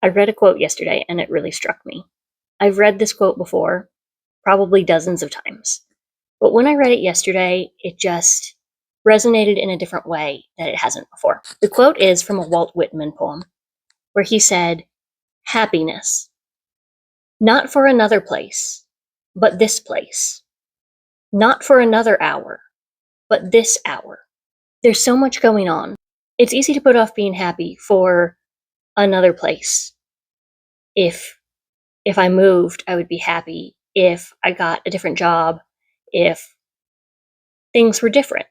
I read a quote yesterday and it really struck me. I've read this quote before, probably dozens of times. But when I read it yesterday, it just resonated in a different way that it hasn't before. The quote is from a Walt Whitman poem where he said, "Happiness, not for another place, but this place. Not for another hour, but this hour." There's so much going on. It's easy to put off being happy for another place. If I moved, I would be happy. If I got a different job, if things were different,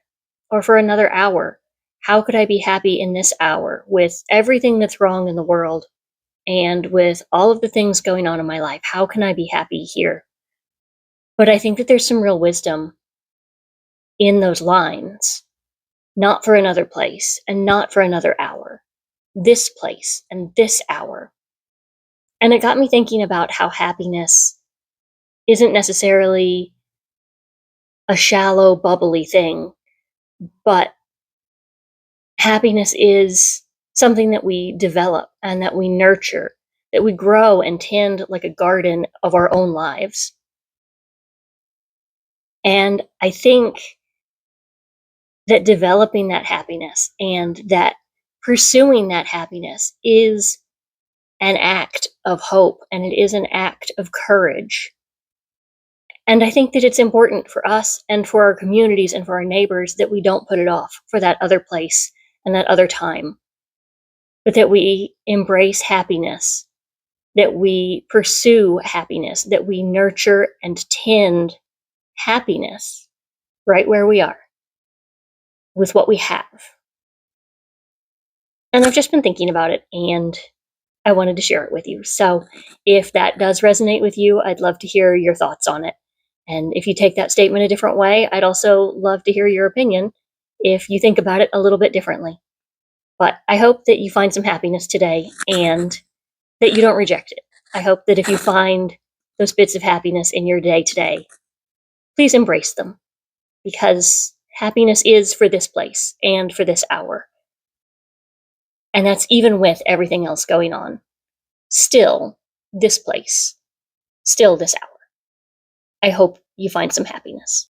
or for another hour. How could I be happy in this hour with everything that's wrong in the world and with all of the things going on in my life? How can I be happy here? But I think that there's some real wisdom in those lines. Not for another place and not for another hour. This place and this hour. And it got me thinking about how happiness isn't necessarily a shallow, bubbly thing, but happiness is something that we develop and that we nurture, that we grow and tend like a garden of our own lives. And I think that developing that happiness and that pursuing that happiness is an act of hope and it is an act of courage. And I think that it's important for us and for our communities and for our neighbors that we don't put it off for that other place and that other time, but that we embrace happiness, that we pursue happiness, that we nurture and tend happiness right where we are with what we have. And I've just been thinking about it and I wanted to share it with you. So if that does resonate with you, I'd love to hear your thoughts on it. And if you take that statement a different way, I'd also love to hear your opinion if you think about it a little bit differently. But I hope that you find some happiness today and that you don't reject it. I hope that if you find those bits of happiness in your day today, please embrace them because happiness is for this place and for this hour. And that's even with everything else going on. Still this place, still this hour. I hope you find some happiness.